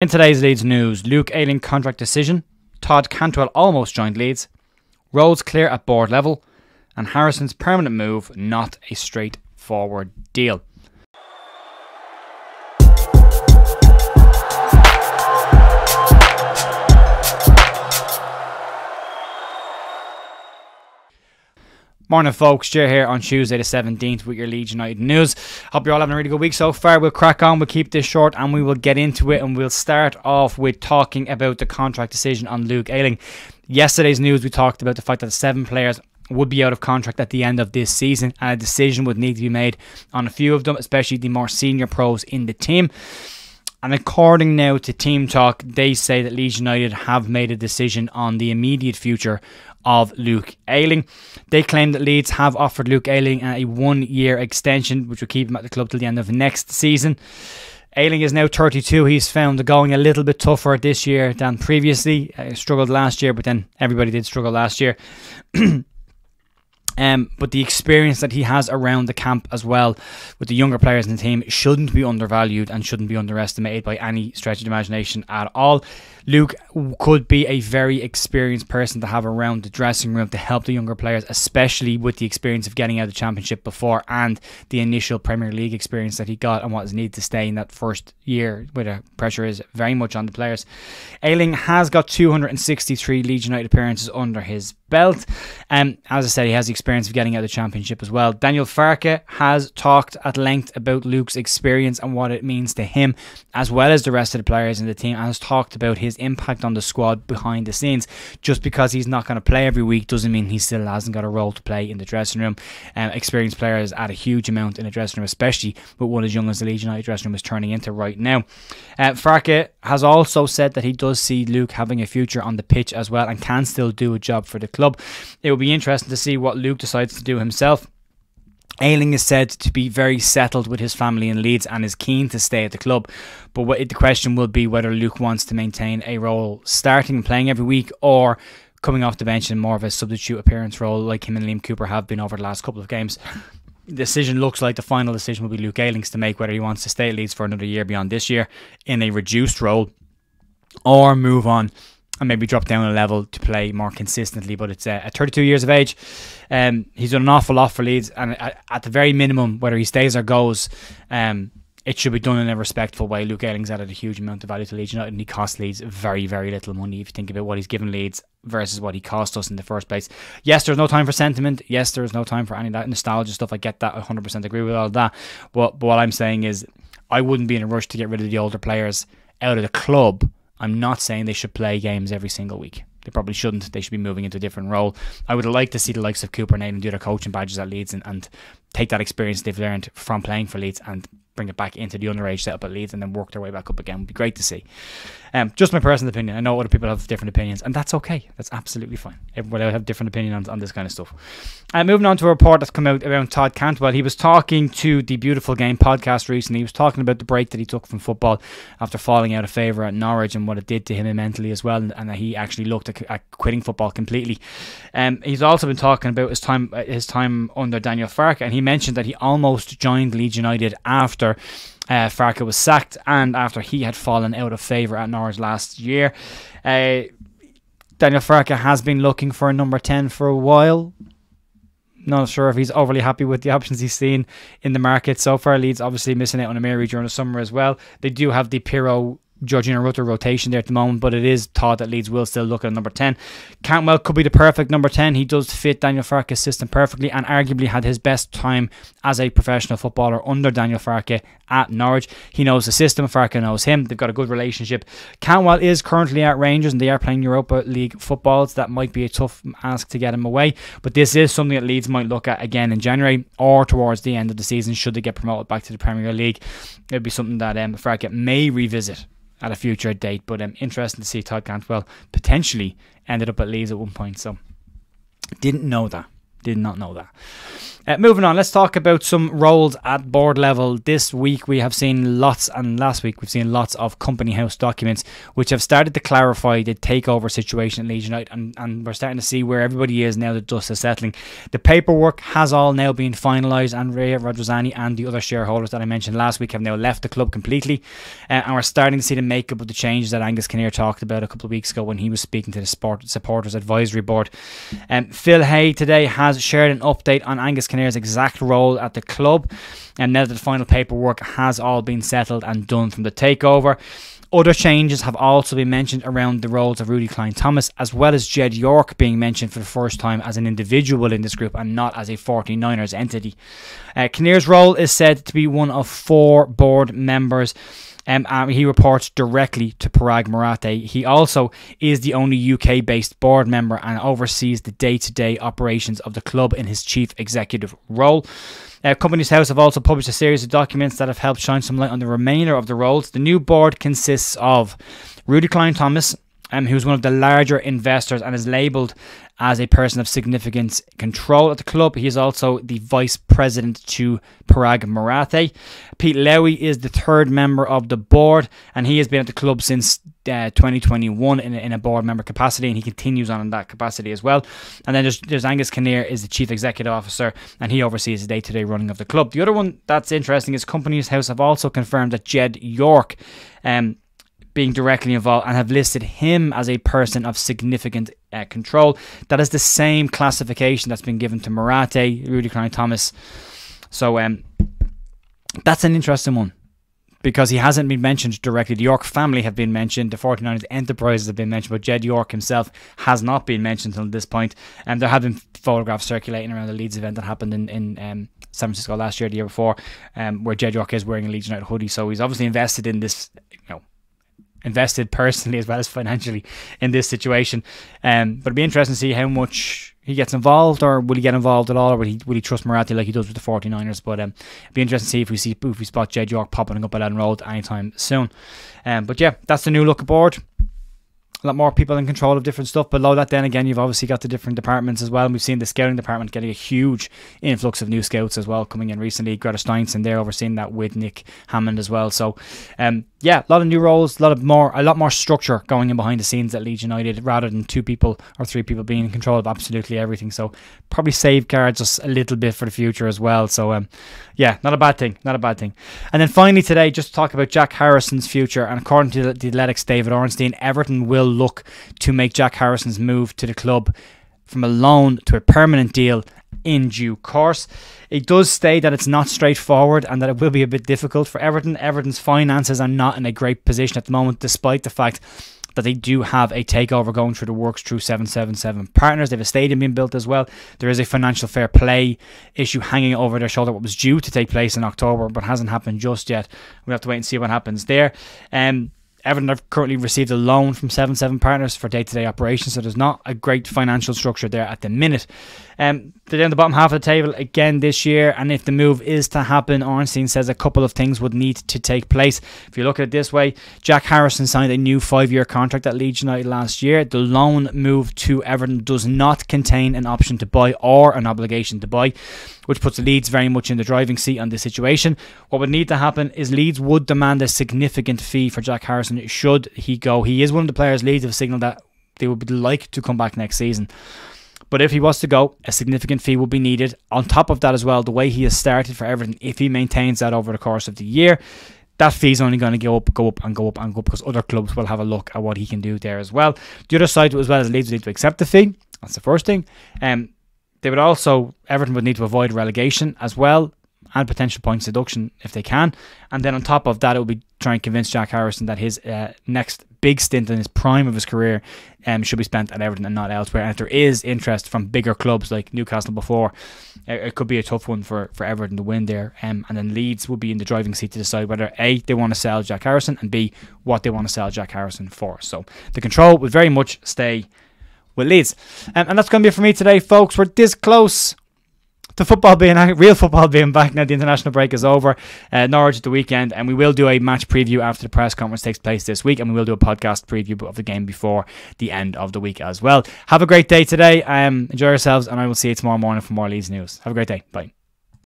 In today's Leeds news, Luke Ayling contract decision, Todd Cantwell almost joined Leeds, roads clear at board level, and Harrison's permanent move not a straightforward deal. Morning folks, Ger here on Tuesday the 17th with your Leeds United news. Hope you're all having a really good week so far. We'll crack on, we'll keep this short and we will get into it, and we'll start off with talking about the contract decision on Luke Ayling. Yesterday's news, we talked about the fact that 7 players would be out of contract at the end of this season, and a decision would need to be made on a few of them, especially the more senior pros in the team. And according now to Team Talk, they say that Leeds United have made a decision on the immediate future of Luke Ayling. They claim that Leeds have offered Luke Ayling a 1-year extension, which will keep him at the club till the end of next season. Ayling is now 32. He's found the going a little bit tougher this year than previously. Struggled last year, but then everybody did struggle last year. But the experience that he has around the camp as well with the younger players in the team shouldn't be undervalued and shouldn't be underestimated by any stretch of the imagination at all. Luke could be a very experienced person to have around the dressing room to help the younger players, especially with the experience of getting out of the Championship before and the initial Premier League experience that he got and what is needed to stay in that first year, where the pressure is very much on the players. Ayling has got 263 Leeds United appearances under his belt. As I said, he has the experience of getting out of the Championship as well. Daniel Farke has talked at length about Luke's experience and what it means to him, as well as the rest of the players in the team, and has talked about his impact on the squad behind the scenes. Just because he's not going to play every week doesn't mean he still hasn't got a role to play in the dressing room. Experienced players add a huge amount in the dressing room, especially with one as young as the Leeds United dressing room is turning into right now. Farke has also said that he does see Luke having a future on the pitch as well and can still do a job for the club. It will be interesting to see what Luke decides to do himself. Ayling is said to be very settled with his family in Leeds and is keen to stay at the club, but the question will be whether Luke wants to maintain a role starting and playing every week, or coming off the bench in more of a substitute appearance role like him and Liam Cooper have been over the last couple of games. The decision looks like the final decision will be Luke Ayling's to make, whether he wants to stay at Leeds for another year beyond this year in a reduced role, or move on and maybe drop down a level to play more consistently. But it's at 32 years of age, he's done an awful lot for Leeds, and at the very minimum, whether he stays or goes, it should be done in a respectful way. Luke Ayling's added a huge amount of value to Leeds United, and he cost Leeds very, very little money if you think about what he's given Leeds versus what he cost us in the first place. Yes, there's no time for sentiment. Yes, there's no time for any of that nostalgia stuff. I get that. I 100% agree with all of that. But what I'm saying is, I wouldn't be in a rush to get rid of the older players out of the club. I'm not saying they should play games every single week. They probably shouldn't. They should be moving into a different role. I would like to see the likes of Cooper and Ayling do their coaching badges at Leeds and take that experience they've learned from playing for Leeds and bring it back into the underage setup at Leeds and then work their way back up again. Would be great to see. Just my personal opinion. I know other people have different opinions, and that's okay. That's absolutely fine. Everybody will have different opinions on this kind of stuff. Moving on to a report that's come out around Todd Cantwell. He was talking to the Beautiful Game podcast recently. He was talking about the break that he took from football after falling out of favour at Norwich and what it did to him mentally as well, and that he actually looked at quitting football completely. He's also been talking about his time under Daniel Farke, and he mentioned that he almost joined Leeds United after Farke was sacked and after he had fallen out of favour at Norwich last year. Daniel Farke has been looking for a number 10 for a while. Not sure if he's overly happy with the options he's seen in the market so far. Leeds obviously missing out on Amiri during the summer as well. They do have the Pirro, Georgina Rutter rotation there at the moment, but it is thought that Leeds will still look at number 10. Cantwell could be the perfect number 10. He does fit Daniel Farke's system perfectly and arguably had his best time as a professional footballer under Daniel Farke at Norwich. He knows the system, Farke knows him. They've got a good relationship. Cantwell is currently at Rangers and they are playing Europa League football, so that might be a tough ask to get him away, but this is something that Leeds might look at again in January or towards the end of the season should they get promoted back to the Premier League. It would be something that Farke may revisit at a future date, but interesting to see Todd Cantwell potentially ended up at Leeds at one point, so did not know that. Moving on, let's talk about some roles at board level. This week we have seen lots, and last week we've seen lots of company house documents which have started to clarify the takeover situation at Leeds United, and we're starting to see where everybody is now that dust is settling. The paperwork has all now been finalised. Andrea Radrizzani and the other shareholders that I mentioned last week have now left the club completely, and we're starting to see the makeup of the changes that Angus Kinnear talked about a couple of weeks ago when he was speaking to the Supporters Advisory Board. Phil Hay today has shared an update on Angus Kinnear's exact role at the club, and now that the final paperwork has all been settled and done from the takeover. Other changes have also been mentioned around the roles of Rudy Klein-Thomas, as well as Jed York being mentioned for the first time as an individual in this group and not as a 49ers entity. Kinnear's role is said to be one of 4 board members. He reports directly to Parag Marathe. He also is the only UK-based board member and oversees the day-to-day operations of the club in his chief executive role. Companies House have also published a series of documents that have helped shine some light on the remainder of the roles. The new board consists of Rudy Klein-Thomas, who's one of the larger investors and is labelled as a person of significant control at the club. He is also the vice president to Parag Marathe. Pete Lowy is the 3rd member of the board, and he has been at the club since 2021 in a board member capacity, and he continues on in that capacity as well. And then there's Angus Kinnear is the chief executive officer, and he oversees the day-to-day running of the club. The other one that's interesting is Companies House have also confirmed that Jed York being directly involved and have listed him as a person of significant control. That is the same classification that's been given to Marathe, Rudy Klein-Thomas. So that's an interesting one, because he hasn't been mentioned directly. The York family have been mentioned, the 49ers enterprises have been mentioned, but Jed York himself has not been mentioned until this point. And there have been photographs circulating around the Leeds event that happened in San Francisco last year, the year before, where Jed York is wearing a Leeds United hoodie. So he's obviously invested in this, invested personally as well as financially in this situation. But it'd be interesting to see how much he gets involved, or will he get involved at all, or will he trust Marathe like he does with the 49ers? But it'd be interesting to see if we spot Jed York popping up at Ellen Road anytime soon. But yeah, that's the new look aboard. A lot more people in control of different stuff. Below that, then again, you've obviously got the different departments as well. And we've seen the scouting department getting a huge influx of new scouts as well coming in recently. Greta Steinson there overseeing that with Nick Hammond as well. So yeah, a lot of new roles, a lot more structure going in behind the scenes at Leeds United, rather than 2 people or 3 people being in control of absolutely everything. So probably safeguards us a little bit for the future as well. So yeah, not a bad thing, not a bad thing. And then finally today, just to talk about Jack Harrison's future. And according to the Athletics' David Ornstein, Everton will look to make Jack Harrison's move to the club from a loan to a permanent deal in due course. It does state that it's not straightforward and that it will be a bit difficult for Everton. Everton's finances are not in a great position at the moment, despite the fact that they do have a takeover going through the works through 777 Partners. They have a stadium being built as well. There is a financial fair play issue hanging over their shoulder, what was due to take place in October but hasn't happened just yet. We'll have to wait and see what happens there. Everton have currently received a loan from 77 Partners for day-to-day operations, so there's not a great financial structure there at the minute. They're down the bottom half of the table again this year, and if the move is to happen, Ornstein says a couple of things would need to take place. If you look at it this way, Jack Harrison signed a new 5-year contract at Leeds United last year. The loan move to Everton does not contain an option to buy or an obligation to buy, which puts Leeds very much in the driving seat on this situation. What would need to happen is Leeds would demand a significant fee for Jack Harrison should he go. He is one of the players Leeds have signalled that they would like to come back next season. But if he was to go, a significant fee will be needed. On top of that as well, the way he has started for Everton, if he maintains that over the course of the year, that fee is only going to go up because other clubs will have a look at what he can do there as well. The other side as well is Leeds would need to accept the fee. That's the first thing. Everton would need to avoid relegation as well, and potential points deduction if they can. And then on top of that, it will be trying to convince Jack Harrison that his next big stint in his prime of his career should be spent at Everton and not elsewhere. And if there is interest from bigger clubs like Newcastle before, it could be a tough one for Everton to win there. And then Leeds will be in the driving seat to decide whether A, they want to sell Jack Harrison, and B, what they want to sell Jack Harrison for. So the control will very much stay with Leeds. And that's going to be it for me today, folks. We're this close to real football being back now. The international break is over. Norwich at the weekend, and we will do a match preview after the press conference takes place this week, and we will do a podcast preview of the game before the end of the week as well. Have a great day today. Enjoy yourselves, and I will see you tomorrow morning for more Leeds news. Have a great day. Bye.